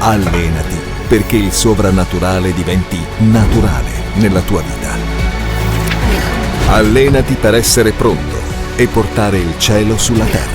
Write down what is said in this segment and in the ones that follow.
Allenati perché il sovrannaturale diventi naturale nella tua vita. Allenati per essere pronto e portare il cielo sulla terra.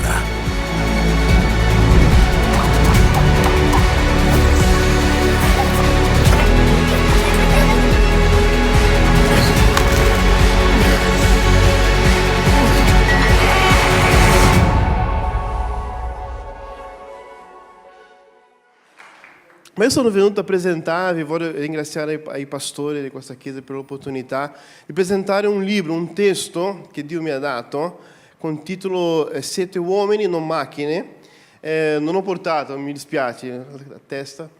Ma io sono venuto a presentarvi, voglio ringraziare ai pastori di questa chiesa per l'opportunità di presentare un libro, un testo che Dio mi ha dato con il titolo Siete uomini, non macchine. Non ho portato, mi dispiace, la testa,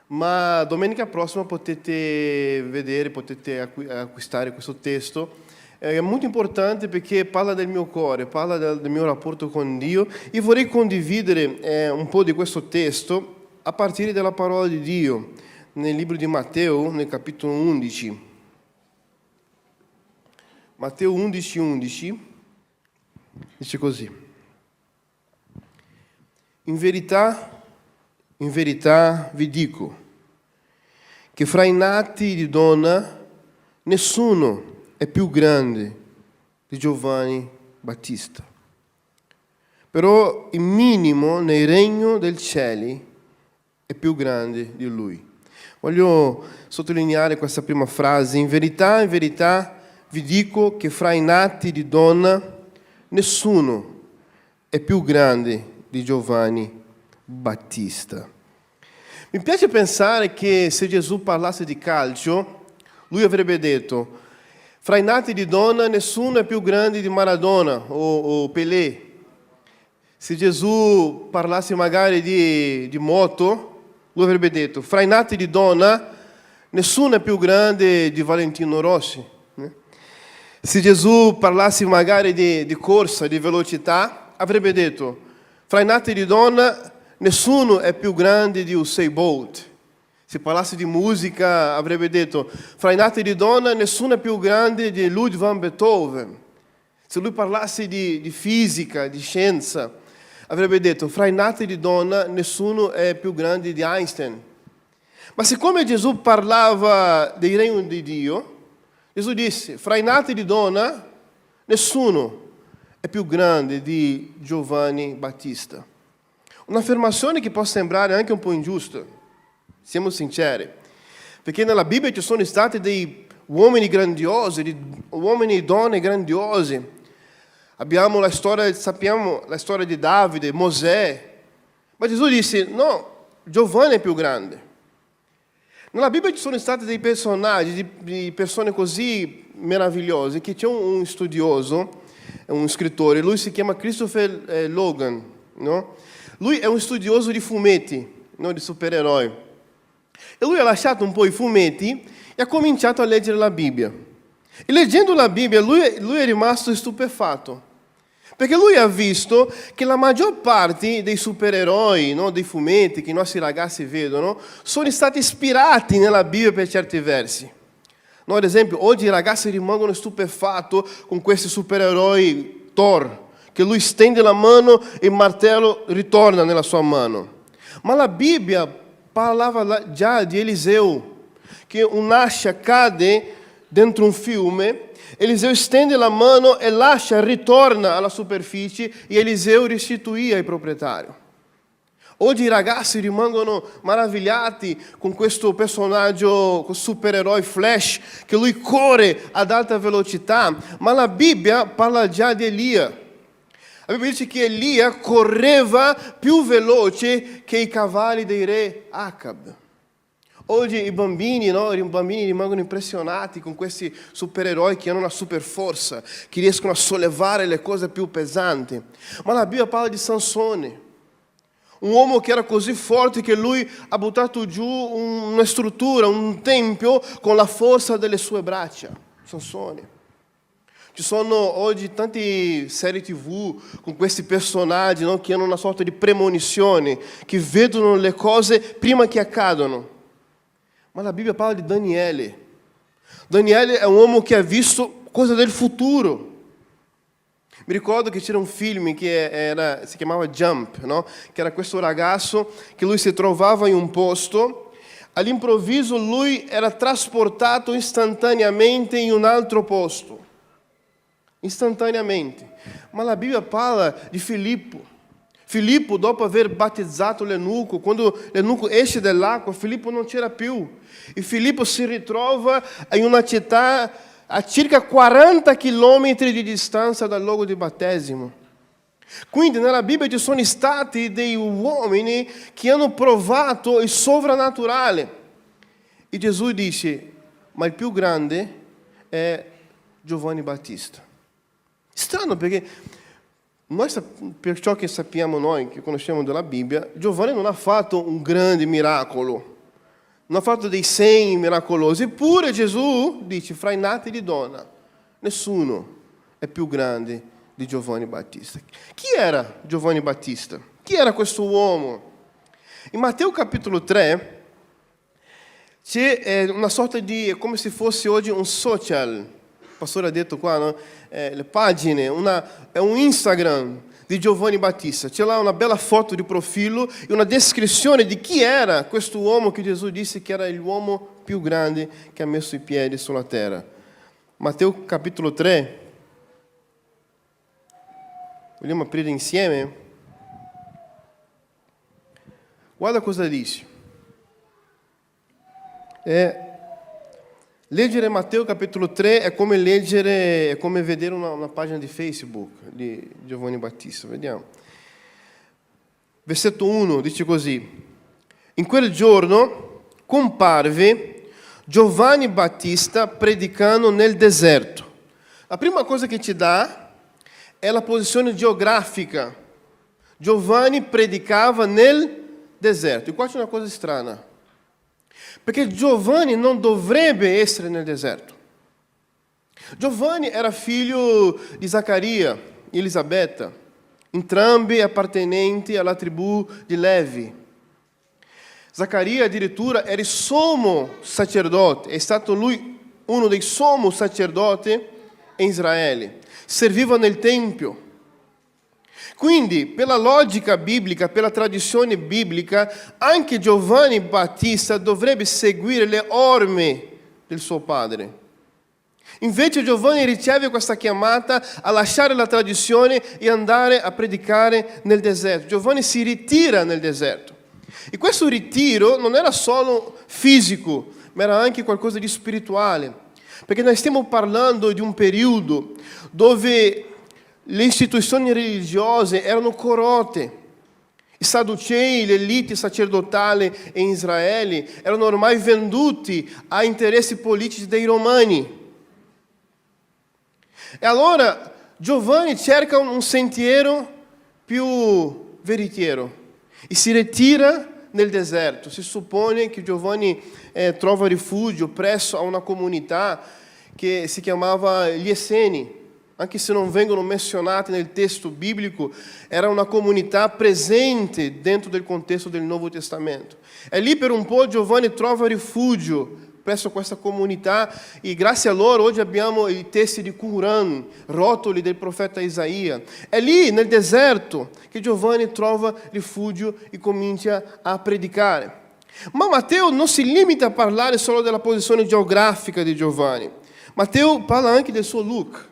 ma domenica prossima potete vedere, potete acquistare questo testo. È molto importante perché parla del mio cuore, parla del mio rapporto con Dio. Io vorrei condividere un po' di questo testo a partire dalla parola di Dio, nel libro di Matteo, nel capitolo 11. Matteo 11:11 dice così: in verità vi dico che fra i nati di donna nessuno è più grande di Giovanni Battista. Però il minimo nel regno dei cieli è più grande di lui. Voglio sottolineare questa prima frase. In verità vi dico che fra i nati di donna nessuno è più grande di Giovanni Battista. Mi piace pensare che se Gesù parlasse di calcio, lui avrebbe detto: fra i nati di donna nessuno è più grande di Maradona o Pelé. Se Gesù parlasse magari di moto, lui avrebbe detto: fra i nati di donna nessuno è più grande di Valentino Rossi. Se Gesù parlasse magari di corsa, di velocità, avrebbe detto: fra i nati di donna nessuno è più grande di Usain Bolt. Se parlasse di musica, avrebbe detto: fra i nati di donna nessuno è più grande di Ludwig van Beethoven. Se lui parlasse di fisica, di scienza, avrebbe detto: fra i nati di donna nessuno è più grande di Einstein. Ma siccome Gesù parlava del regno di Dio, Gesù disse: fra i nati di donna nessuno è più grande di Giovanni Battista. Un'affermazione che può sembrare anche un po' ingiusta, siamo sinceri, perché nella Bibbia ci sono stati dei uomini grandiosi, uomini e donne grandiosi. Sappiamo la storia di Davide, Mosè. Ma Gesù disse: no, Giovanni è più grande. Nella Bibbia ci sono stati dei personaggi, di persone così meravigliose, che c'è un studioso, un scrittore, lui si chiama Christopher Logan, no? Lui è un studioso di fumetti, no? Di supereroi. E lui ha lasciato un po' i fumetti e ha cominciato a leggere la Bibbia. E leggendo la Bibbia lui è rimasto stupefatto. Perché lui ha visto che la maggior parte dei supereroi, no, dei fumetti che i nostri ragazzi vedono, sono stati ispirati nella Bibbia per certi versi. No, ad esempio, oggi i ragazzi rimangono stupefatti con questi supereroi Thor, che lui stende la mano e il martello ritorna nella sua mano. Ma la Bibbia parlava già di Eliseo, che un'ascia cade dentro un fiume, Eliseo stende la mano e l'ascia ritorna alla superficie e Eliseo restituì ai proprietari. Oggi i ragazzi rimangono meravigliati con questo personaggio, con supereroe Flash, che lui corre ad alta velocità, ma la Bibbia parla già di Elia. La Bibbia dice che Elia correva più veloce che i cavalli dei re Acab. Oggi i bambini rimangono impressionati con questi supereroi che hanno una super forza, che riescono a sollevare le cose più pesanti. Ma la Bibbia parla di Sansone, un uomo che era così forte che lui ha buttato giù una struttura, un tempio con la forza delle sue braccia. Sansone. Ci sono oggi tante serie TV con questi personaggi, no, che hanno una sorta di premonizione, che vedono le cose prima che accadono. Ma la Bibbia parla di Daniele. Daniele è un uomo che ha visto cose del futuro. Mi ricordo che c'era un film che si chiamava Jump, no? Che era questo ragazzo che lui si trovava in un posto, all'improvviso lui era trasportato istantaneamente in un altro posto. Istantaneamente. Ma la Bibbia parla di Filippo. Filippo, dopo aver battezzato l'eunuco, quando l'eunuco esce dall'acqua, Filippo non c'era più. E Filippo si ritrova in una città a circa 40 chilometri di distanza dal luogo di battesimo. Quindi nella Bibbia ci sono stati dei uomini che hanno provato il sovrannaturale. E Gesù dice, ma il più grande è Giovanni Battista. Strano perché per ciò che sappiamo noi, che conosciamo della Bibbia, Giovanni non ha fatto un grande miracolo, non ha fatto dei segni miracolosi, eppure Gesù dice, fra i nati di donna, nessuno è più grande di Giovanni Battista. Chi era Giovanni Battista? Chi era questo uomo? In Matteo capitolo 3 c'è una sorta di, come se fosse oggi un social, il pastore ha detto qua, no? Le pagine, è un Instagram di Giovanni Battista. C'è là una bella foto di profilo e una descrizione di chi era questo uomo che Gesù disse che era l'uomo più grande che ha messo i piedi sulla terra. Matteo capitolo 3. Vogliamo aprire insieme? Guarda cosa dice. Leggere Matteo capitolo 3 è come vedere una pagina di Facebook di Giovanni Battista. Vediamo. Versetto 1 dice così. In quel giorno comparve Giovanni Battista predicando nel deserto. La prima cosa che ci dà è la posizione geografica. Giovanni predicava nel deserto. E qua c'è una cosa strana. Perché Giovanni non dovrebbe essere nel deserto. Giovanni era figlio di Zaccaria e Elisabetta, entrambi appartenenti alla tribù di Levi. Zaccaria addirittura era il sommo sacerdote, è stato lui uno dei sommo sacerdoti in Israele. Serviva nel Tempio. Quindi, per la logica biblica, per la tradizione biblica, anche Giovanni Battista dovrebbe seguire le orme del suo padre. Invece Giovanni riceve questa chiamata a lasciare la tradizione e andare a predicare nel deserto. Giovanni si ritira nel deserto. E questo ritiro non era solo fisico, ma era anche qualcosa di spirituale. Perché noi stiamo parlando di un periodo dove le istituzioni religiose erano corrotte. I sadducei, l'elite sacerdotale in Israele erano ormai venduti a interessi politici dei romani. E allora Giovanni cerca un sentiero più veritiero e si ritira nel deserto. Si suppone che Giovanni trova rifugio presso a una comunità che si chiamava gli Esseni. Anche se non vengono menzionati nel testo biblico, era una comunità presente dentro del contesto del Nuovo Testamento. E lì per un po' Giovanni trova rifugio presso questa comunità e grazie a loro oggi abbiamo i testi di Qumran, rotoli del profeta Isaia. È lì nel deserto che Giovanni trova rifugio e comincia a predicare. Ma Matteo non si limita a parlare solo della posizione geografica di Giovanni. Matteo parla anche del suo look.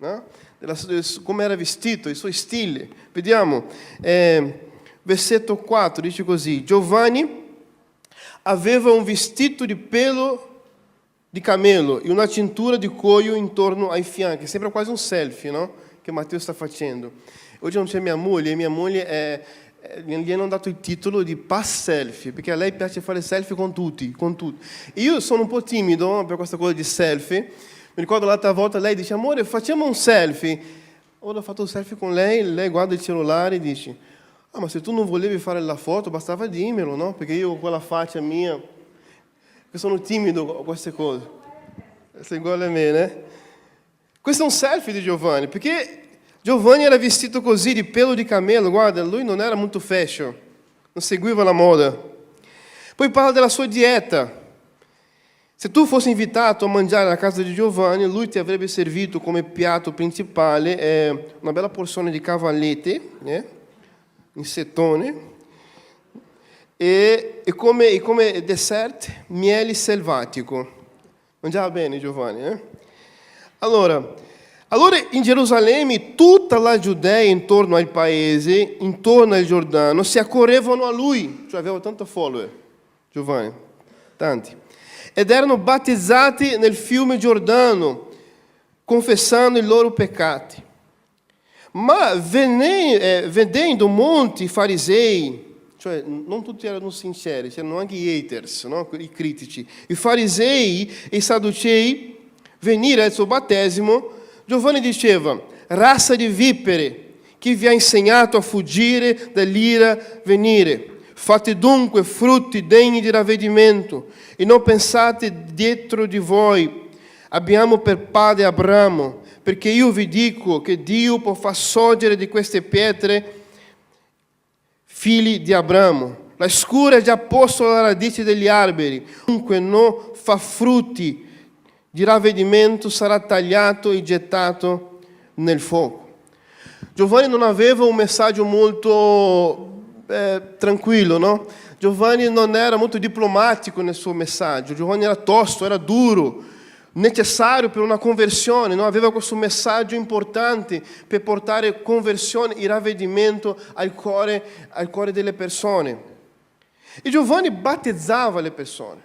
No? Come era vestito, i suoi stili. Vediamo, versetto 4 dice così: Giovanni aveva un vestito di pelo di camelo e una cintura di cuoio intorno ai fianchi. Sembra quasi un selfie, no? Che Matteo sta facendo. Oggi non c'è mia moglie gli hanno dato il titolo di pass selfie, perché a lei piace fare selfie con tutti. E io sono un po' timido per questa cosa di selfie. Mi ricordo l'altra volta lei dice: amore, facciamo un selfie. Ora ho fatto un selfie con lei guarda il cellulare e dice: ah, ma se tu non volevi fare la foto bastava dirmelo, no? Perché io ho quella faccia mia, che sono timido a queste cose. Sei uguale a me, né? Questo è un selfie di Giovanni, perché Giovanni era vestito così, di pelo di camelo. Guarda, lui non era molto fashion, non seguiva la moda. Poi parla della sua dieta. Se tu fossi invitato a mangiare alla casa di Giovanni, lui ti avrebbe servito come piatto principale una bella porzione di cavallette, in settone, e come dessert miele selvatico. Mangiava bene Giovanni, Allora in Gerusalemme tutta la Giudea intorno al paese, intorno al Giordano, si accorrevano a lui, cioè aveva tanto follower, Giovanni, tanti, ed erano battezzati nel fiume Giordano, confessando i loro peccati. Ma vedendo molti farisei, cioè non tutti erano sinceri, c'erano anche gli haters, no? I critici, i farisei e i sadducei venire al suo battesimo, Giovanni diceva: razza di vipere, chi vi ha insegnato a fuggire dall'ira venire? Fate dunque frutti degni di ravvedimento e non pensate dietro di voi: abbiamo per padre Abramo, perché io vi dico che Dio può far sorgere di queste pietre figli di Abramo. La scura è già posta alla radice degli alberi, dunque non fa frutti di ravvedimento sarà tagliato e gettato nel fuoco. Giovanni non aveva un messaggio molto tranquillo, no? Giovanni non era molto diplomatico nel suo messaggio, Giovanni era tosto, era duro, necessario per una conversione, no? Aveva questo messaggio importante per portare conversione e ravvedimento al cuore delle persone. E Giovanni battezzava le persone.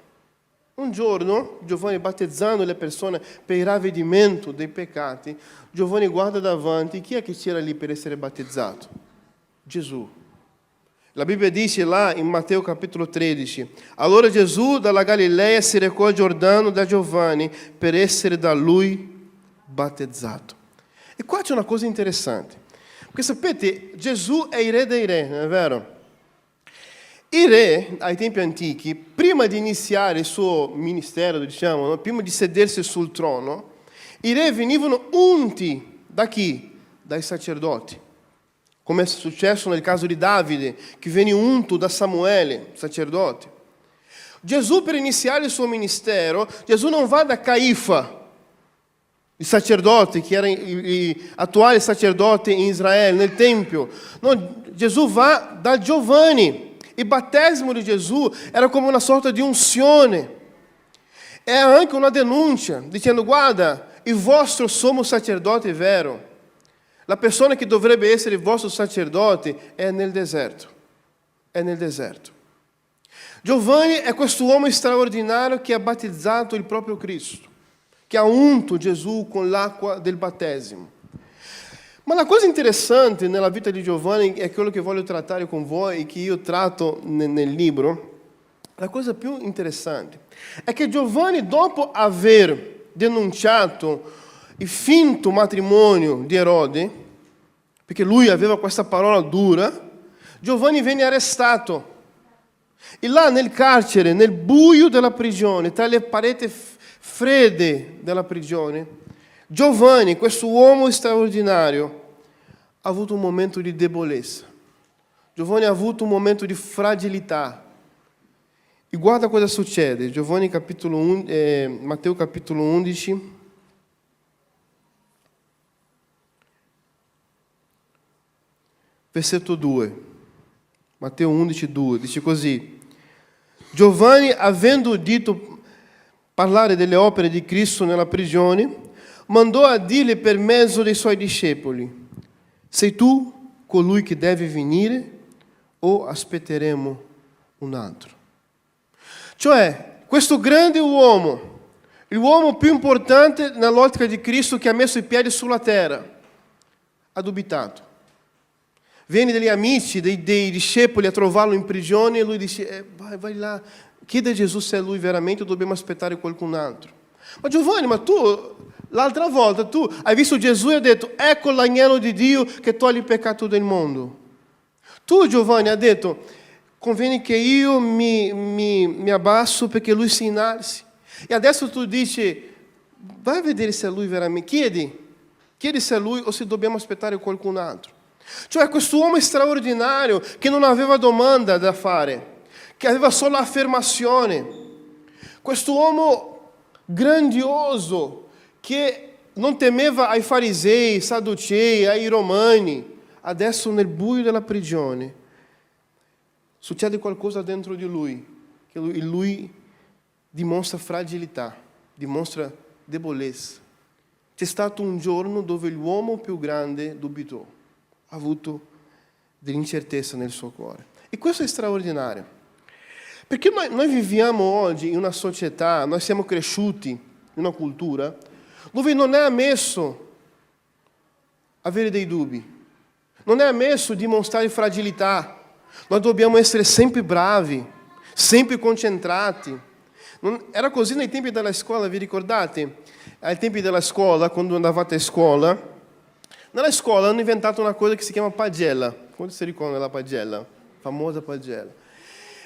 Un giorno, Giovanni battezzando le persone per il ravvedimento dei peccati, Giovanni guarda davanti, chi è che c'era lì per essere battezzato? Gesù. La Bibbia dice là in Matteo capitolo 13, allora Gesù dalla Galilea si recò al Giordano da Giovanni per essere da lui battezzato. E qua c'è una cosa interessante, perché sapete, Gesù è il re dei re, non è vero? I re, ai tempi antichi, prima di iniziare il suo ministero, diciamo, no? Prima di sedersi sul trono, i re venivano unti da chi? Dai sacerdoti. Come è successo nel caso di Davide, che venne unto da Samuele, sacerdote. Gesù, per iniziare il suo ministero, Gesù non va da Caifa, il sacerdote, che era l'attuale sacerdote in Israele, nel Tempio. No, Gesù va da Giovanni. Il battesimo di Gesù era come una sorta di unzione. Era anche una denuncia, dicendo: guarda, il vostro sommo sacerdote è vero. La persona che dovrebbe essere il vostro sacerdote è nel deserto. È nel deserto. Giovanni è quest'uomo straordinario che ha battezzato il proprio Cristo, che ha unto Gesù con l'acqua del battesimo. Ma la cosa interessante nella vita di Giovanni è quello che voglio trattare con voi e che io tratto nel libro. La cosa più interessante è che Giovanni, dopo aver denunciato il finto matrimonio di Erode, perché lui aveva questa parola dura, Giovanni venne arrestato. E là nel carcere, nel buio della prigione, tra le pareti fredde della prigione, Giovanni, questo uomo straordinario, ha avuto un momento di debolezza. Giovanni ha avuto un momento di fragilità. E guarda cosa succede. Matteo capitolo 11. Versetto 2. Matteo 11, 2. Dice così: Giovanni, avendo udito parlare delle opere di Cristo nella prigione, mandò a dirgli per mezzo dei suoi discepoli: sei tu colui che deve venire o aspetteremo un altro? Cioè, questo grande uomo, l'uomo più importante nell'ottica di Cristo che ha messo i piedi sulla terra, ha dubitato. Viene degli amici, dei discepoli a trovarlo in prigione e lui dice: vai là, chiede a Gesù se è lui veramente o dobbiamo aspettare qualcun altro. Ma Giovanni, ma tu, l'altra volta, tu hai visto Gesù e hai detto: ecco l'agnello di Dio che toglie il peccato del mondo. Tu, Giovanni, hai detto: conviene che io mi abbasso perché lui si innalzi. E adesso tu dici: vai a vedere se è lui veramente. Chiedi se è lui o se dobbiamo aspettare qualcun altro. Cioè questo uomo straordinario che non aveva domanda da fare, che aveva solo affermazione. Questo uomo grandioso, che non temeva ai farisei, sadducei, ai romani. Adesso nel buio della prigione succede qualcosa dentro di lui, che lui dimostra fragilità, dimostra debolezza. C'è stato un giorno dove l'uomo più grande dubitò, ha avuto dell'incertezza nel suo cuore. E questo è straordinario, perché noi viviamo oggi in una società, noi siamo cresciuti in una cultura dove non è ammesso avere dei dubbi, non è ammesso dimostrare fragilità. Noi dobbiamo essere sempre bravi, sempre concentrati. Era così nei tempi della scuola, vi ricordate? Ai tempi della scuola, quando andavate a scuola, nella scuola hanno inventato una cosa che si chiama pagella. Quando si ricorda la pagella? Famosa pagella.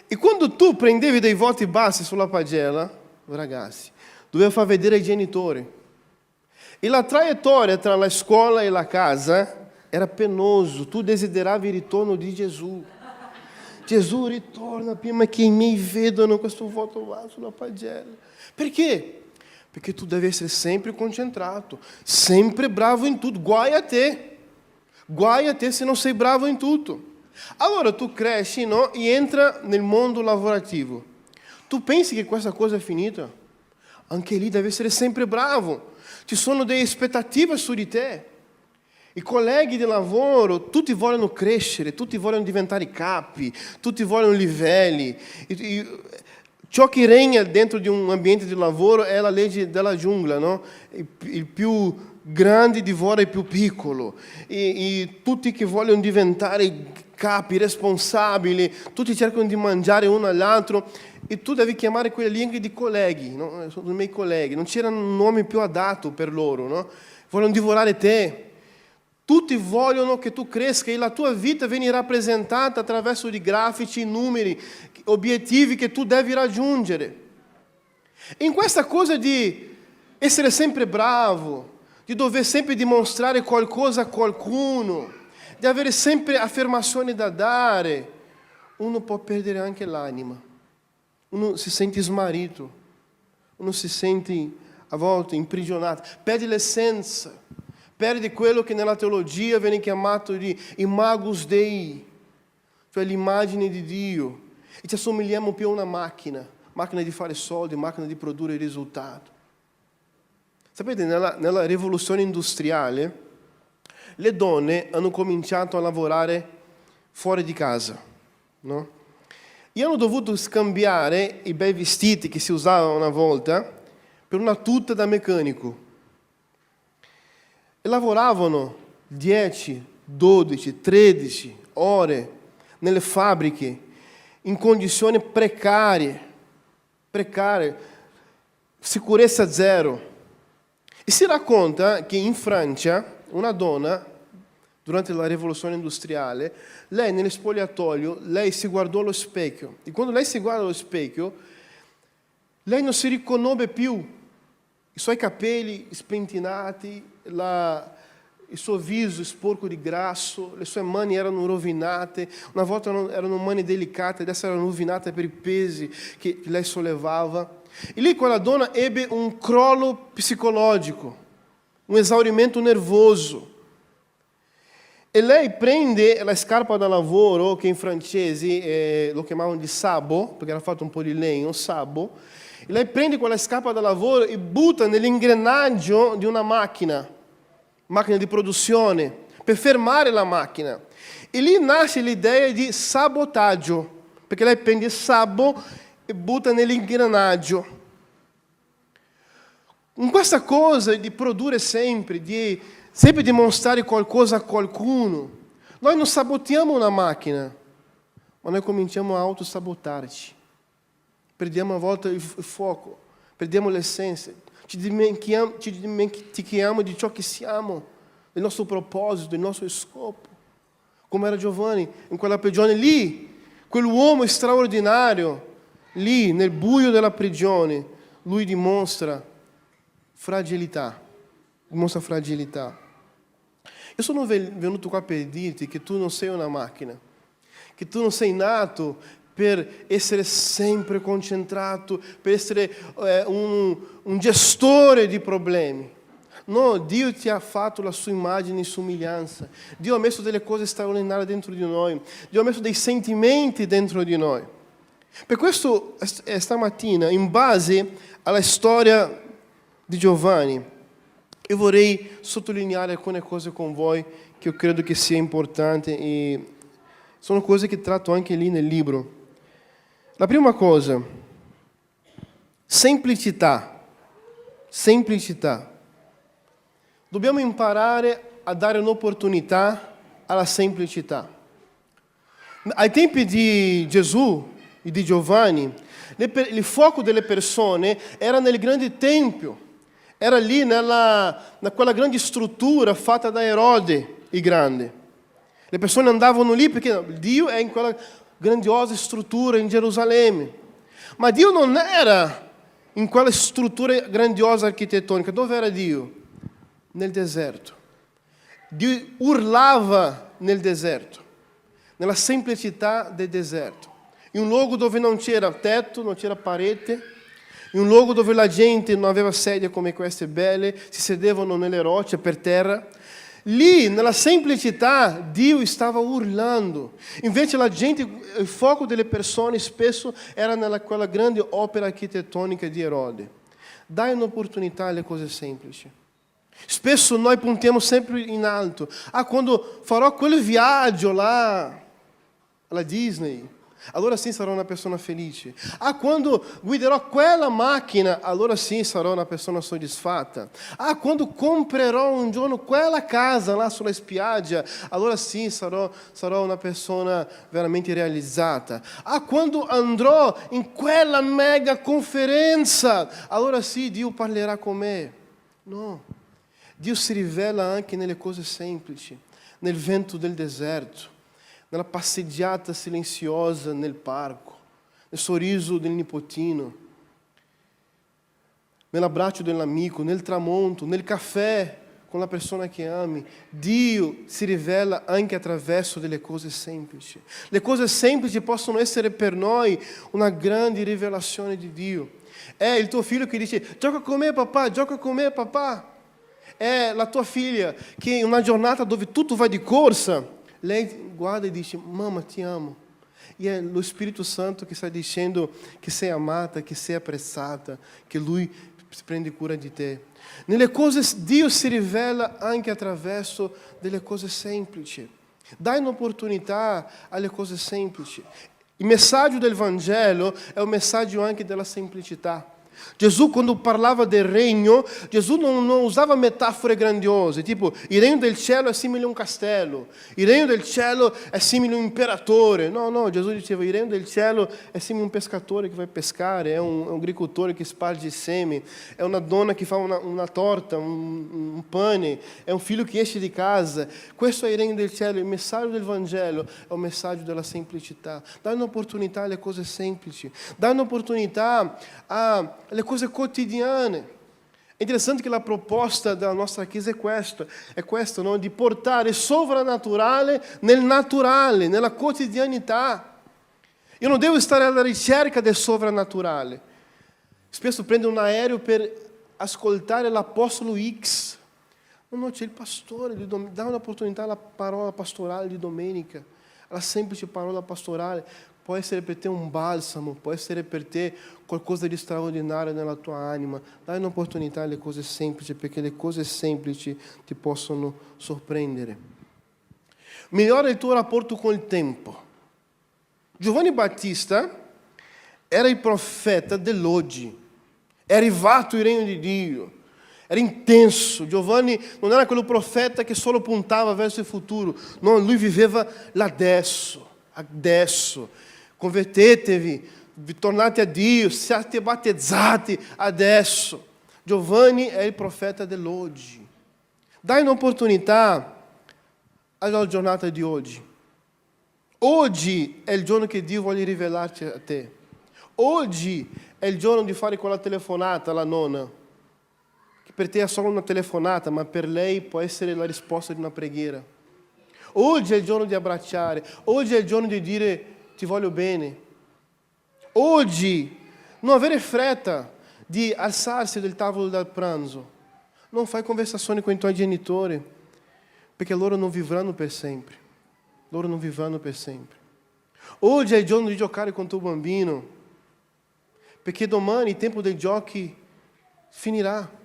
E quando tu prendevi dei voti bassi sulla pagella, ragazzi, dovevi far vedere ai genitori. E la traiettoria tra la scuola e la casa era penoso. Tu desideravi il ritorno di Gesù. Gesù ritorna prima che i miei vedano questo voto là sulla pagella. Perché? Perché tu devi essere sempre concentrato, sempre bravo in tutto. Guai a te se non sei bravo in tutto. Allora tu cresci, no? E entra nel mondo lavorativo. Tu pensi che questa cosa è finita? Anche lì devi essere sempre bravo. Ci sono delle aspettative su di te. I colleghi di lavoro, tutti vogliono crescere, tutti vogliono diventare capi, tutti vogliono livelli. Ciò che regna dentro di un ambiente di lavoro è la legge della giungla, no? Il più grande divora il più piccolo. E tutti che vogliono diventare capi, responsabili, tutti cercano di mangiare uno all'altro. E tu devi chiamare quelle lingue di colleghi, no? Sono i miei colleghi. Non c'era un nome più adatto per loro, no? Vogliono divorare te. Tutti vogliono che tu cresca e la tua vita viene rappresentata attraverso di grafici, numeri, obiettivi che tu devi raggiungere. E in questa cosa di essere sempre bravo, di dover sempre dimostrare qualcosa a qualcuno, di avere sempre affermazioni da dare, uno può perdere anche l'anima. Uno si sente smarrito, uno si sente a volte imprigionato, perde l'essenza. Perde quello che nella teologia viene chiamato di imagus Dei, cioè l'immagine di Dio. E ci assomigliamo più a una macchina di fare soldi, macchina di produrre risultati. Sapete, nella rivoluzione industriale, le donne hanno cominciato a lavorare fuori di casa, no? E hanno dovuto scambiare i bei vestiti che si usavano una volta per una tuta da meccanico. E lavoravano 10, 12, 13 ore nelle fabbriche, in condizioni precarie, sicurezza zero. E si racconta che in Francia una donna, durante la rivoluzione industriale, lei nello spogliatoio, lei si guardò allo specchio. E quando lei si guarda allo specchio, lei non si riconobbe più. I suoi capelli spentinati, il suo viso sporco di grasso, le sue mani erano rovinate, una volta erano mani delicate, adesso erano rovinate per i pesi che lei sollevava. E lì quella donna ebbe un crollo psicologico, un esaurimento nervoso. E lei prende la scarpa da lavoro, che in francese lo chiamavano di sabot, perché era fatto un po' di legno, sabot. E lei prende quella scarpa da lavoro e butta nell'ingranaggio di una macchina di produzione, per fermare la macchina. E lì nasce l'idea di sabotaggio, perché lei prende il sabot e butta nell'ingranaggio. In questa cosa di produrre sempre, di sempre dimostrare qualcosa a qualcuno, noi non sabotiamo una macchina, ma noi cominciamo a autosabotarci. Perdiamo a volte il fuoco, perdiamo l'essenza, ci dimentichiamo di ciò che siamo, del nostro proposito, del nostro scopo. Come era Giovanni in quella prigione lì, quell'uomo straordinario, lì nel buio della prigione, lui dimostra fragilità. Io sono venuto qua per dirti che tu non sei una macchina, che tu non sei nato per essere sempre concentrato, per essere un gestore di problemi. No, Dio ti ha fatto la sua immagine e somiglianza. Dio ha messo delle cose straordinarie dentro di noi. Dio ha messo dei sentimenti dentro di noi. Per questo stamattina, in base alla storia di Giovanni, io vorrei sottolineare alcune cose con voi che io credo che sia importante e sono cose che tratto anche lì nel libro. La prima cosa, semplicità. Semplicità. Dobbiamo imparare a dare un'opportunità alla semplicità. Ai tempi di Gesù e di Giovanni, il fuoco delle persone era nel grande tempio, era lì quella grande struttura fatta da Erode il Grande. Le persone andavano lì perché Dio è in quella grandiosa struttura in Gerusalemme. Ma Dio non era in quella struttura grandiosa architettonica. Dove era Dio? Nel deserto. Dio urlava nel deserto, nella semplicità del deserto. In un luogo dove non c'era tetto, non c'era parete, in un luogo dove la gente non aveva sedie come queste belle, si sedevano nelle rocce per terra. Lì, nella semplicità, Dio stava urlando. Invece la gente, il foco delle persone spesso era quella grande opera architettonica di Erode. Dai un'opportunità alle cose semplici. Spesso noi puntiamo sempre in alto. Quando farò quel viaggio là alla Disney, allora sì sarò una persona felice. Quando guiderò quella macchina, allora sì sarò una persona soddisfatta. Quando comprerò un giorno quella casa là sulla spiaggia, allora sì sarò una persona veramente realizzata. Quando andrò in quella mega conferenza, allora sì Dio parlerà con me. No. Dio si rivela anche nelle cose semplici, nel vento del deserto, nella passeggiata silenziosa nel parco, nel sorriso del nipotino, nell'abbraccio dell'amico, nel tramonto, nel caffè con la persona che ami. Dio si rivela anche attraverso delle cose semplici. Le cose semplici possono essere per noi una grande rivelazione di Dio. È il tuo figlio che dice: gioca con me papà, gioca con me papà. È la tua figlia che in una giornata dove tutto va di corsa, lei guarda e dice: mamma ti amo. E è lo Spirito Santo che sta dicendo che sei amata, che sei apprezzata, che Lui si prende cura di te. Nelle cose Dio si rivela anche attraverso delle cose semplici. Dai un'opportunità alle cose semplici. Il messaggio del Vangelo è un messaggio anche della semplicità. Gesù, quando parlava del regno, Gesù non usava metafore grandiose, tipo il regno del cielo è simile a un castello, il regno del cielo è simile a un imperatore. No, Gesù diceva il regno del cielo è simile a un pescatore che va a pescare, è un agricoltore che sparge semi, è una donna che fa una torta, un pane, è un figlio che esce di casa. Questo è il regno del cielo. Il messaggio del Vangelo è un messaggio della semplicità. Dai un'opportunità alle cose semplici, dai un'opportunità alle cose quotidiane. È interessante che la proposta della nostra Chiesa è questa, no? Di portare il sovrannaturale nel naturale, nella quotidianità. Io non devo stare alla ricerca del sovrannaturale. Spesso prendo un aereo per ascoltare l'Apostolo X. No, c'è il pastore, dà un'opportunità alla parola pastorale di domenica, alla semplice parola pastorale. Può essere per te un balsamo, può essere per te qualcosa di straordinario nella tua anima. Dai un'opportunità alle cose semplici, perché le cose semplici ti possono sorprendere. Migliora il tuo rapporto con il tempo. Giovanni Battista era il profeta dell'oggi. È arrivato il regno di Dio. Era intenso. Giovanni non era quello profeta che solo puntava verso il futuro. No, lui viveva l'adesso. Adesso. Convertetevi, tornate a Dio, siate battezzati adesso. Giovanni è il profeta dell'oggi. Dai un'opportunità alla giornata di oggi. Oggi è il giorno che Dio vuole rivelarci a te. Oggi è il giorno di fare quella telefonata alla nonna, che per te è solo una telefonata, ma per lei può essere la risposta di una preghiera. Oggi è il giorno di abbracciare, oggi è il giorno di dire ti voglio bene. Oggi non avere fretta di alzarsi dal tavolo del pranzo. Non fai conversazioni con i tuoi genitori, perché loro non vivranno per sempre. Loro non vivranno per sempre. Oggi è il giorno di giocare con tuo bambino, perché domani il tempo dei giochi finirà.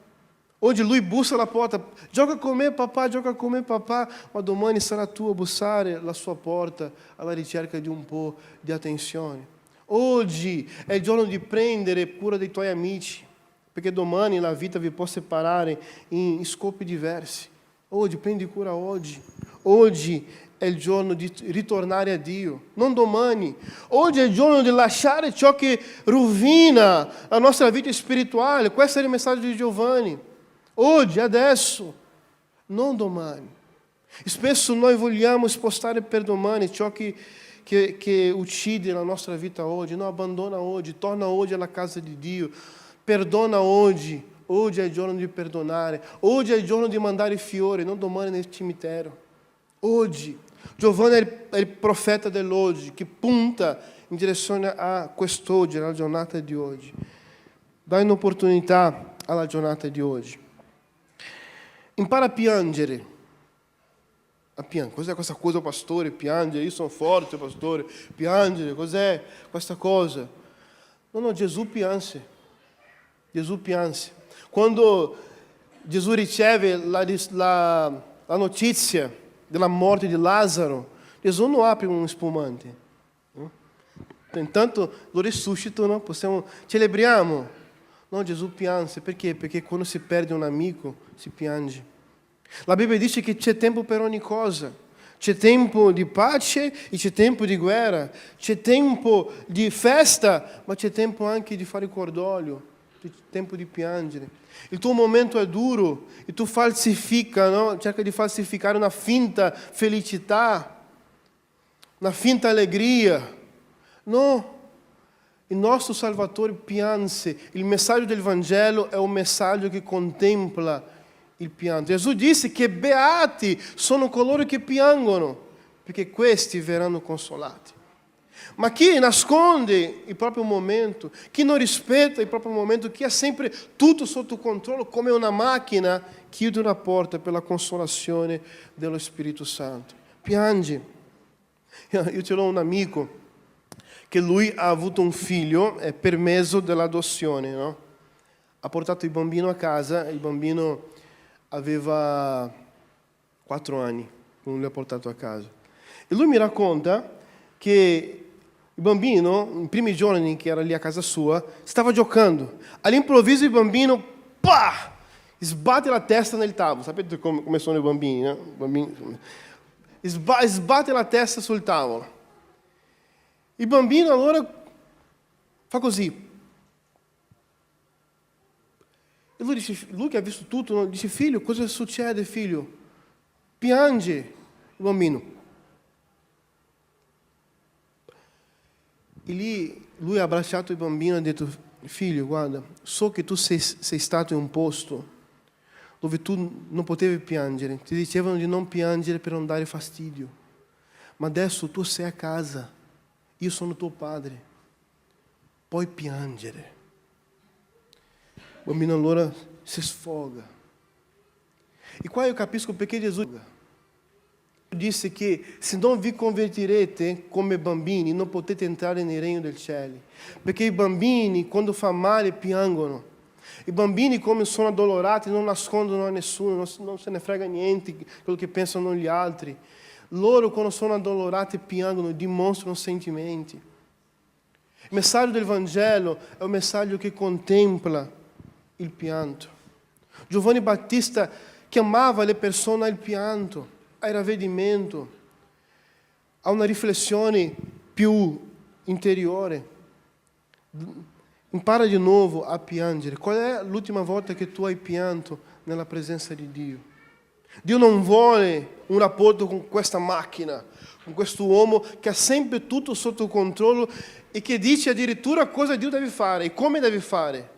Oggi lui bussa alla porta, gioca con me papà, ma domani sarà tu a bussare alla sua porta alla ricerca di un po' di attenzione. Oggi è il giorno di prendere cura dei tuoi amici, perché domani la vita vi può separare in scopi diversi. Oggi, prendi cura oggi. Oggi è il giorno di ritornare a Dio, non domani. Oggi è il giorno di lasciare ciò che rovina la nostra vita spirituale. Questo è il messaggio di Giovanni. Oggi, adesso, non domani. Spesso noi vogliamo spostare per domani ciò che uccide la nostra vita oggi. No, abbandona oggi, torna oggi alla casa di Dio, perdona oggi. Oggi è il giorno di perdonare, oggi è il giorno di mandare fiori, non domani nel cimitero. Oggi. Giovanni è il profeta dell'oggi, che punta in direzione a quest'oggi, alla giornata di oggi. Dai un'opportunità alla giornata di oggi. Impara a piangere. Cos'è questa cosa, pastore? Piangere, io sono forte, pastore. Piangere, cos'è questa cosa? No, Gesù pianse. Gesù pianse. Quando Gesù riceve la notizia della morte di Lazzaro, Gesù non apre un spumante. Intanto lo risuscito, no? Celebriamo. No, Gesù pianse. Perché? Perché quando si perde un amico, si piange. La Bibbia dice che c'è tempo per ogni cosa. C'è tempo di pace e c'è tempo di guerra. C'è tempo di festa, ma c'è tempo anche di fare cordoglio. C'è tempo di piangere. Il tuo momento è duro e tu falsifica, no? Cerca di falsificare una finta felicità, una finta allegria. No, il nostro Salvatore pianse. Il messaggio del Vangelo è un messaggio che contempla il pianto. Gesù disse che beati sono coloro che piangono, perché questi verranno consolati. Ma chi nasconde il proprio momento, chi non rispetta il proprio momento, chi ha sempre tutto sotto controllo, come una macchina, chiude una porta per la consolazione dello Spirito Santo. Piange. Io ce l'ho un amico che lui ha avuto un figlio per mezzo dell'adozione, no? Ha portato il bambino a casa, il bambino aveva 4 anni quando lui ha portato a casa. E lui mi racconta che il bambino, nei primi giorni che era lì a casa sua, stava giocando. All'improvviso il bambino, sbatte la testa nel tavolo. Sapete come sono i bambini, no? Sbatte la testa sul tavolo. Il bambino allora fa così. E lui che ha visto tutto, dice: figlio, cosa succede, figlio? Piange il bambino. E lì lui ha abbracciato il bambino e ha detto: figlio, guarda, so che tu sei stato in un posto dove tu non potevi piangere. Ti dicevano di non piangere per non dare fastidio. Ma adesso tu sei a casa. Io sono tuo padre. Puoi piangere. Il bambino allora si sfoga. E qua io capisco perché Gesù disse che se non vi convertirete come bambini non potete entrare nel regno del cielo, perché i bambini quando fa male piangono, i bambini come sono addolorati non nascondono a nessuno, non se ne frega niente quello che pensano gli altri. Loro quando sono addolorati piangono, dimostrano sentimenti. Il messaggio del Vangelo è un messaggio che contempla il pianto. Giovanni Battista chiamava le persone al pianto, al ravvedimento, a una riflessione più interiore. Impara di nuovo a piangere. Qual è l'ultima volta che tu hai pianto nella presenza di Dio? Dio non vuole un rapporto con questa macchina, con questo uomo che ha sempre tutto sotto controllo e che dice addirittura cosa Dio deve fare e come deve fare.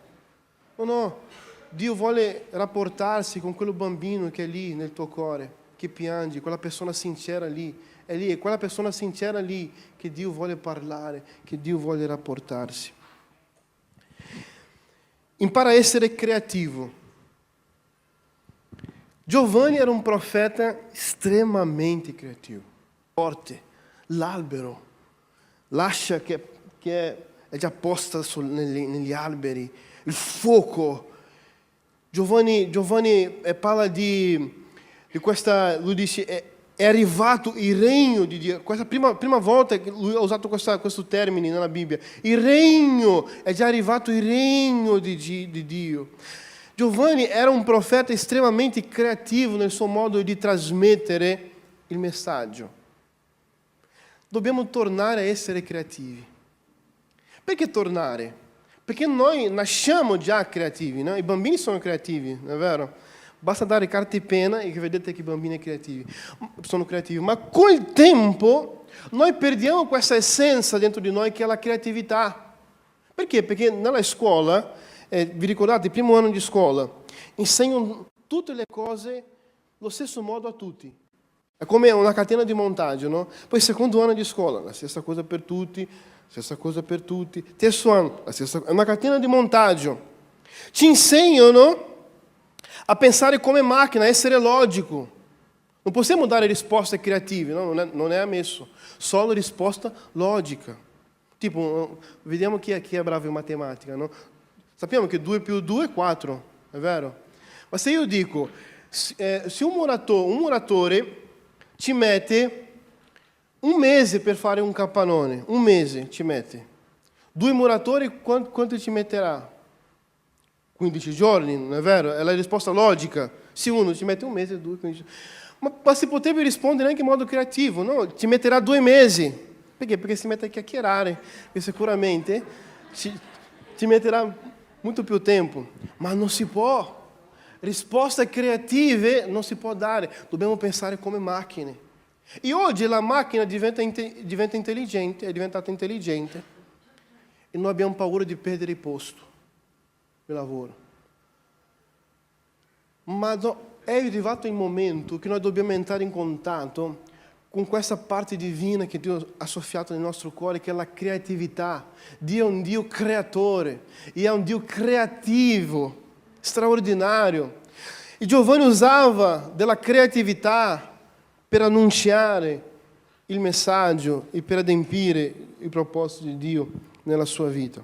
No, Dio vuole rapportarsi con quello bambino che è lì nel tuo cuore, che piange, quella persona sincera lì è lì, è quella persona sincera lì che Dio vuole parlare, che Dio vuole rapportarsi. Impara a essere creativo. Giovanni era un profeta estremamente creativo, forte, l'albero, l'ascia che è già posta negli alberi, il fuoco. Giovanni parla di questa, lui dice, è arrivato il regno di Dio. Questa prima volta che lui ha usato questo termine nella Bibbia. Il regno, è già arrivato il regno di Dio. Giovanni era un profeta estremamente creativo nel suo modo di trasmettere il messaggio. Dobbiamo tornare a essere creativi. Perché tornare? Perché noi nasciamo già creativi, no? I bambini sono creativi, non è vero? Basta dare carta e penna e vedete che i bambini sono creativi. Ma col tempo noi perdiamo questa essenza dentro di noi che è la creatività. Perché? Perché nella scuola, vi ricordate, il primo anno di scuola, insegnano tutte le cose allo stesso modo a tutti. È come una catena di montaggio, no? Poi il secondo anno di scuola, la stessa cosa per tutti, stessa cosa per tutti. Terzo anno, è una catena di montaggio. Ci insegnano a pensare come macchina, a essere logico. Non possiamo dare risposte creative, no? Non è ammesso. Solo risposta logica. Tipo, vediamo chi è bravo in matematica, no? Sappiamo che 2 più 2 è 4, è vero? Ma se io dico, se un muratore ci mette un mese per fare un capannone, un mese ci mette. 2 muratori quanto ci metterà? 15 giorni, non è vero? È la risposta logica. Se uno ci mette un mese, 2, 15 giorni. Ma si potrebbe rispondere anche in modo creativo, no? Ci metterà 2 mesi. Perché? Perché si mette a chiacchierare e sicuramente ci metterà molto più tempo. Ma non si può. Risposte creative non si può dare. Dobbiamo pensare come macchine. E oggi la macchina diventa intelligente, è diventata intelligente. E noi abbiamo paura di perdere il posto di lavoro. Ma è arrivato il momento che noi dobbiamo entrare in contatto con questa parte divina che Dio ha soffiato nel nostro cuore, che è la creatività. Dio è un Dio creatore, e è un Dio creativo, straordinario. E Giovanni usava della creatività per annunciare il messaggio e per adempiere il proposito di Dio nella sua vita.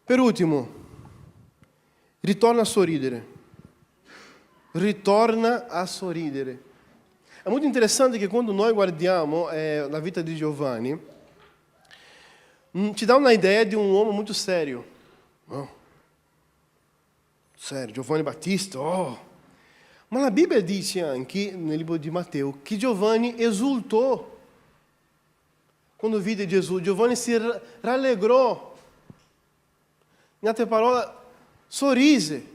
Per ultimo, ritorna a sorridere. Ritorna a sorridere. È molto interessante che quando noi guardiamo la vita di Giovanni, ci dà un'idea di un uomo molto serio. Oh. Serio, Giovanni Battista, oh. Ma la Bibbia dice anche, nel libro di Matteo, che Giovanni esultò. Quando vide Gesù, Giovanni si rallegrò. In altre parole, sorrise.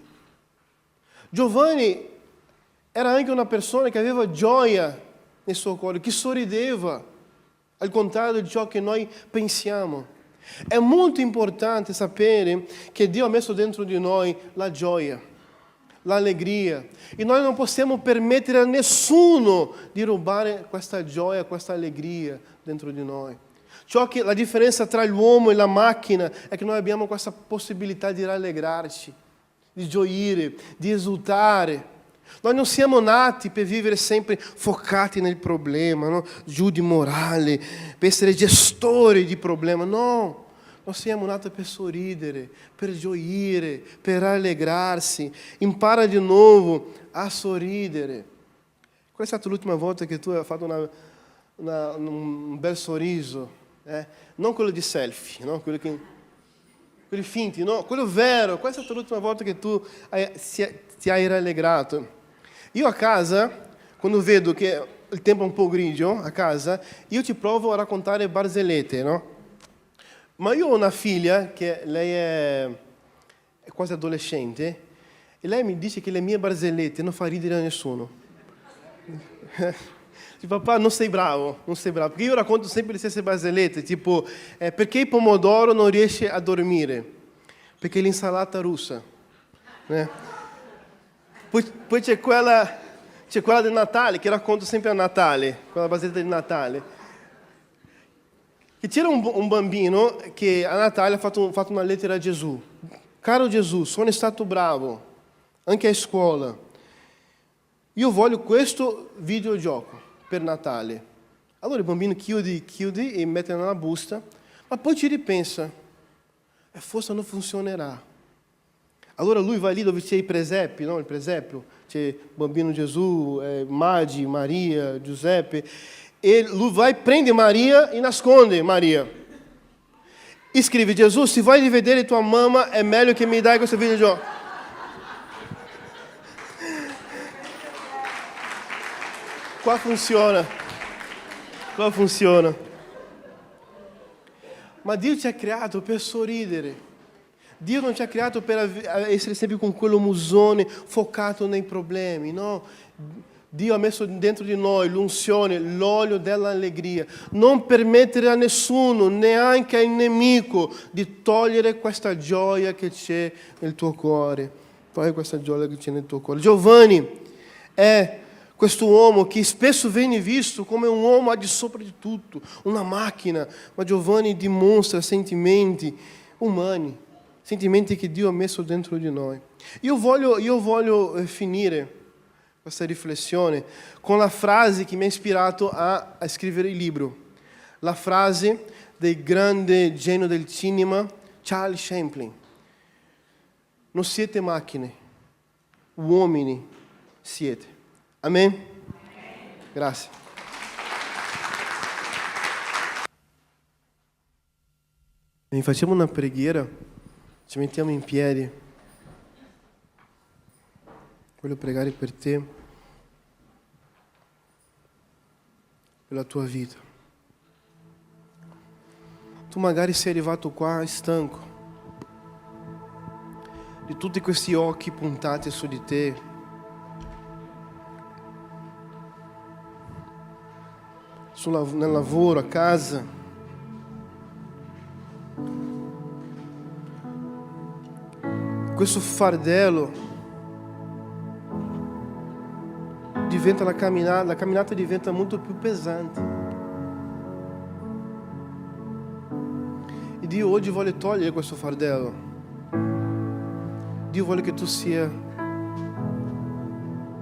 Giovanni era anche una persona che aveva gioia nel suo cuore, che sorrideva, al contrario di ciò che noi pensiamo. È molto importante sapere che Dio ha messo dentro di noi la gioia, l'allegria. E noi non possiamo permettere a nessuno di rubare questa gioia, questa allegria dentro di noi. La differenza tra l'uomo e la macchina è che noi abbiamo questa possibilità di rallegrarci, di gioire, di esultare. Noi non siamo nati per vivere sempre focati nel problema, no? Giù di morale, per essere gestori di problema. No, noi siamo nati per sorridere, per gioire, per rallegrarsi. Impara di nuovo a sorridere. Qual è stata l'ultima volta che tu hai fatto un bel sorriso? Non quello di selfie, no? Quelli finti, no? Quello vero. Qual è stata l'ultima volta che tu ti hai rallegrato? Io a casa, quando vedo che il tempo è un po' grigio a casa, io ci provo a raccontare barzellette, no? Ma io ho una figlia che lei è quasi adolescente e lei mi dice che le mie barzellette non fa ridere a nessuno. Papà, non sei bravo, perché io racconto sempre le stesse barzellette, tipo, perché il pomodoro non riesce a dormire? Perché l'insalata russa. Poi c'è quella C'è quella del Natale, che racconto sempre a Natale, quella barzelletta di Natale. Che c'era un bambino che a Natale ha fatto una lettera a Gesù. Caro Gesù, sono stato bravo, anche a scuola. Io voglio questo videogioco per Natale. Allora il bambino chiude e mette nella busta, ma poi ci ripensa. E forse non funzionerà. Allora lui va lì dove c'è i presepi, no? Il presepio. C'è il bambino Gesù, Magi, Maria, Giuseppe. E lui vai, prende Maria e nasconde Maria. E scrive, Gesù, se vai rivedere tua mamma, è meglio che mi dai questo videogioco. Qua funziona. Ma Dio ci ha creato per sorridere. Dio non ci ha creato per essere sempre con quello musone focato nei problemi, no? Dio ha messo dentro di noi l'unzione, l'olio dell'allegria. Non permettere a nessuno, neanche al nemico, di togliere questa gioia che c'è nel tuo cuore. Togli questa gioia che c'è nel tuo cuore. Giovanni è questo uomo che spesso viene visto come un uomo al di sopra di tutto, una macchina, ma Giovanni dimostra sentimenti umani, sentimenti che Dio ha messo dentro di noi. Io voglio finire questa riflessione con la frase che mi ha ispirato a scrivere il libro, la frase del grande genio del cinema Charlie Chaplin: non siete macchine, uomini siete. Amen? Grazie. E facciamo una preghiera, ci mettiamo in piedi. Voglio pregare per te, per la tua vita. Tu magari sei arrivato qua stanco di tutti questi occhi puntati su di te, nel lavoro, a casa. Questo fardello diventa la camminata diventa molto più pesante. E Dio oggi vuole togliere questo fardello. Dio vuole che tu sia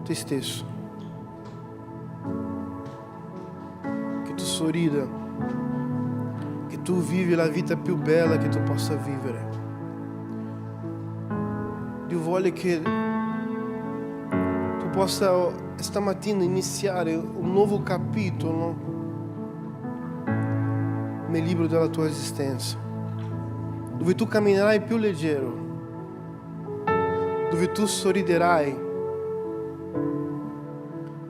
te stesso. Sorrida, che tu vivi la vita più bella che tu possa vivere. Dio vuole che tu possa stamattina iniziare un nuovo capitolo nel libro della tua esistenza, dove tu camminerai più leggero, dove tu sorriderai,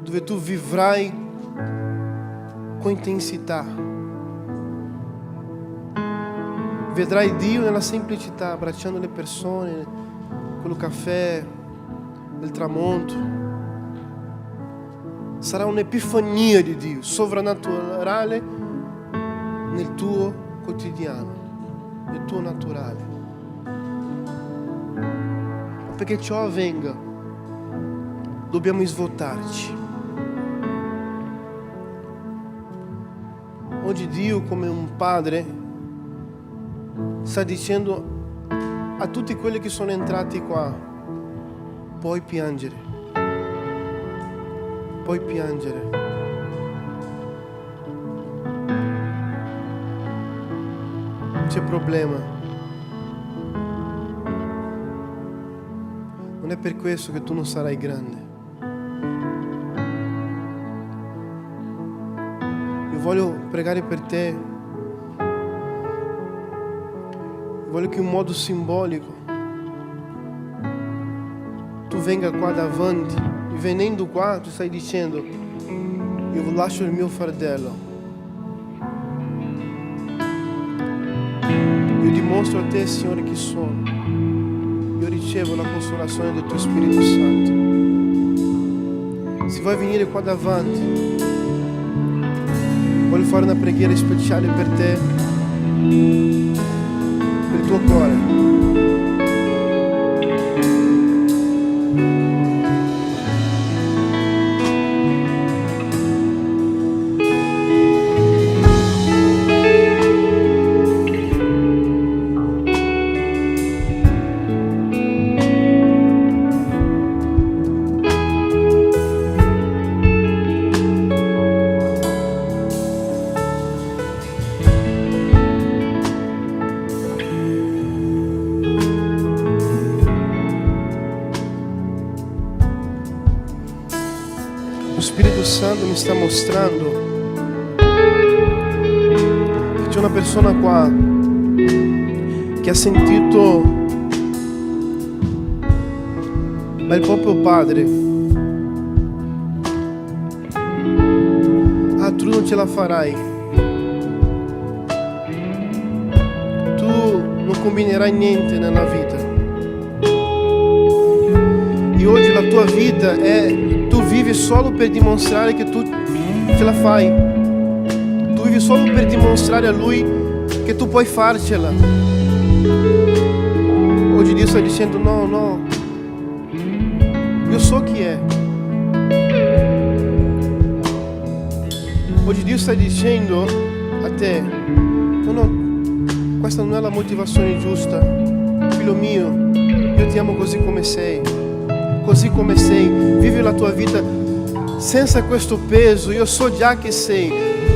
dove tu vivrai com intensità. Vedrai Dio nella semplicità, abbracciando le persone, con il caffè, nel tramonto. Sarà un'epifania di Dio, sovrannaturale nel tuo quotidiano, nel tuo naturale. Ma perché ciò avvenga, dobbiamo svuotarci. Oggi Dio, come un padre, sta dicendo a tutti quelli che sono entrati qua: puoi piangere, puoi piangere. C'è problema. Non è per questo che tu non sarai grande. Voglio pregare per te. Voglio che in modo simbolico tu venga qua davanti. E venendo qua tu stai dicendo: io lascio il mio fardello. Io dimostro a te, Signore, chi sono. Io ricevo la consolazione del tuo Spirito Santo. Se vuoi venire qua davanti, voglio fare una preghiera speciale per te, per il tuo cuore. Spirito mi sta mostrando che c'è una persona qua che ha sentito, ma il proprio padre: ah, tu non ce la farai, tu non combinerai niente nella vita. E oggi la tua vita è, tu vivi solo per dimostrare che tu ce la fai. Tu vivi solo per dimostrare a lui che tu puoi farcela. Oggi Dio sta dicendo: no, no, io so chi è. Oggi Dio sta dicendo a te: no, no, questa non è la motivazione giusta. Figlio mio, io ti amo così come sei. Così come sei, vivi la tua vita senza questo peso. Io so già che sei,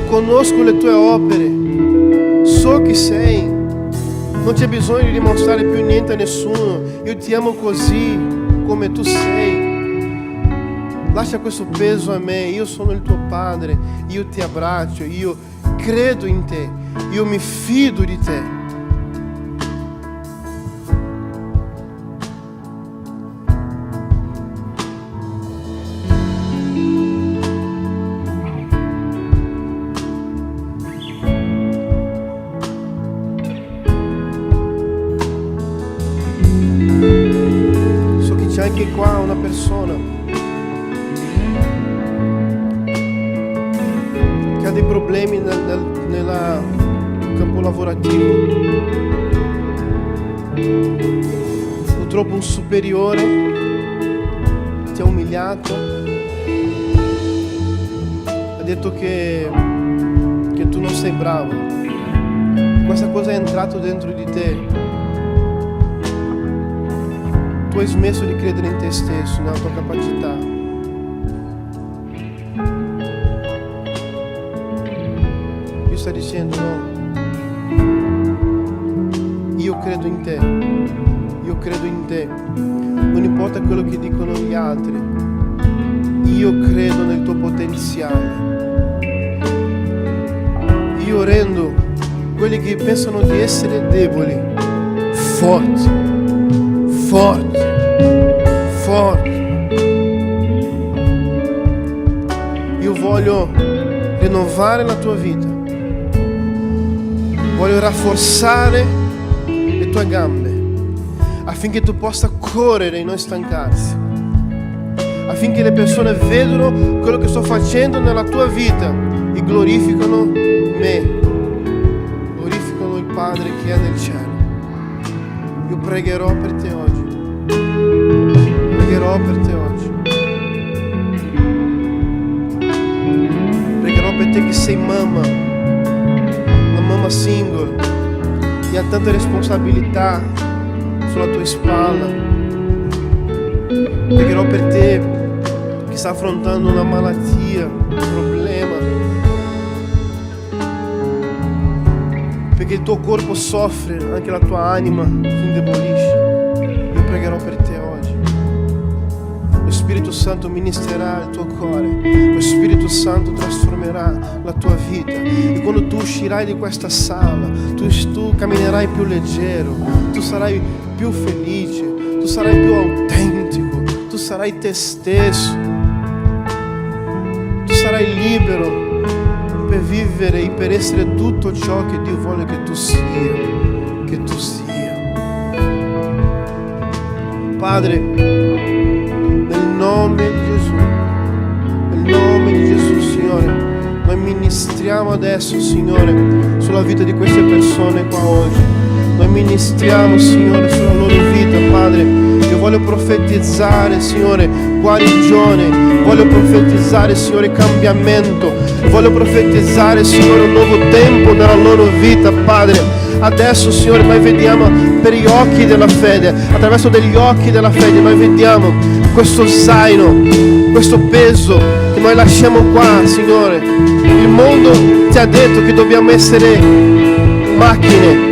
conosco le tue opere, so chi sei, non c'è bisogno di dimostrare più niente a nessuno. Io ti amo così come tu sei. Lascia questo peso a me, io sono il tuo padre, io ti abbraccio, io credo in te, io mi fido di te. Anche qua una persona che ha dei problemi nel campo lavorativo. Purtroppo un superiore ti ha umiliato, ha detto che tu non sei bravo. Questa cosa è entrata dentro di te. Tu hai smesso di credere in te stesso, nella tua capacità. Dio sta dicendo: no, io credo in te, io credo in te, non importa quello che dicono gli altri, io credo nel tuo potenziale. Io rendo quelli che pensano di essere deboli forti, forti, forti. Io voglio rinnovare la tua vita, voglio rafforzare le tue gambe affinché tu possa correre e non stancarsi, affinché le persone vedano quello che sto facendo nella tua vita e glorificano me, glorificano il Padre che è nel cielo. Io pregherò per te oggi, pregherò per te oggi, pregherò per te che sei mamma, una mamma single, e ha tanta responsabilità sulla tua spalla. Pregherò per te che sta affrontando una malattia, un problema, perché il tuo corpo soffre, anche la tua anima si indebolisce. Io pregherò per te oggi. Lo Spirito Santo ministrerà il tuo cuore, lo Spirito Santo trasformerà la tua vita, e quando tu uscirai di questa sala, tu camminerai più leggero, tu sarai più felice, tu sarai più autentico, tu sarai te stesso, tu sarai libero per vivere e per essere tutto ciò che Dio vuole che tu sia, che tu sia. Padre, nel nome di Gesù, nel nome di Gesù, Signore, noi ministriamo adesso, Signore, sulla vita di queste persone qua oggi. Noi ministriamo, Signore, sulla loro vita, Padre. Io voglio profetizzare, Signore, guarigione, voglio profetizzare, Signore, cambiamento, voglio profetizzare, Signore, un nuovo tempo nella loro vita, Padre. Adesso, Signore, noi vediamo per gli occhi della fede, attraverso degli occhi della fede, noi vediamo questo zaino, questo peso che noi lasciamo qua, Signore. Il mondo ti ha detto che dobbiamo essere macchine,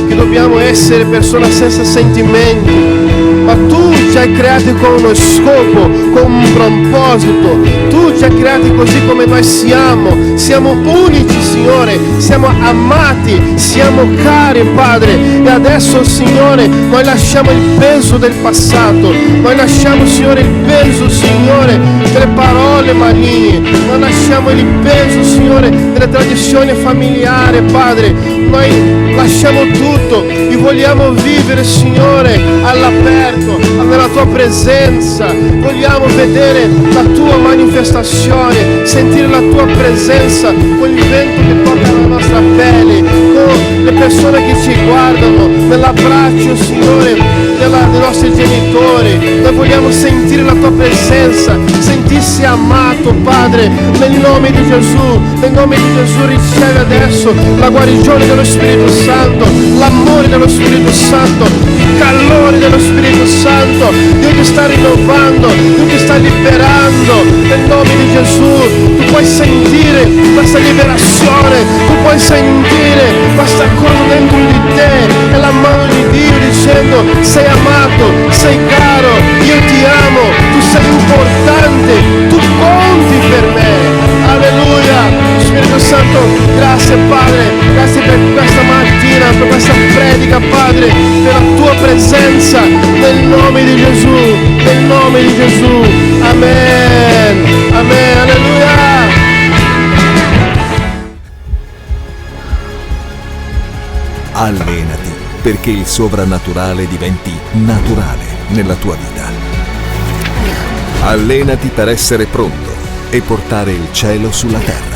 che dobbiamo essere persone senza sentimenti, ma tu ci hai creati con uno scopo, con un proposito. Tu Tu ci hai creati così come noi siamo unici, Signore, siamo amati, siamo cari, Padre. E adesso, Signore, noi lasciamo il peso del passato, noi lasciamo, Signore, il peso, Signore, delle parole maligne, noi lasciamo il peso, Signore, delle tradizioni familiari, Padre. Noi lasciamo tutto e vogliamo vivere, Signore, all'aperto, nella Tua presenza. Vogliamo vedere la Tua manifestazione, sentire la Tua presenza con il vento che tocca la nostra pelle, con le persone che ci guardano, nell'abbraccio, Signore, dei nostri genitori. Noi vogliamo sentire la Tua presenza, sentirsi amato, Padre, nel nome di Gesù. Nel nome di Gesù riceve adesso la guarigione dello Spirito Santo, l'amore dello Spirito Santo, il calore dello Spirito Santo. Dio ti sta rinnovando, Dio ti sta liberando nel nome di Gesù. Tu puoi sentire questa liberazione, tu puoi sentire questa cosa dentro di te, è la mano di Dio dicendo: sei amato, sei caro, io ti amo, tu sei importante, tu conti per me. Alleluia. Spirito Santo, grazie Padre, grazie per questa mattina, per questa predica, Padre, per la Tua presenza, nel nome di Gesù, nel nome di Gesù. Amen, amen, alleluia. Allenati perché il sovrannaturale diventi naturale nella tua vita. Allenati per essere pronto e portare il cielo sulla terra.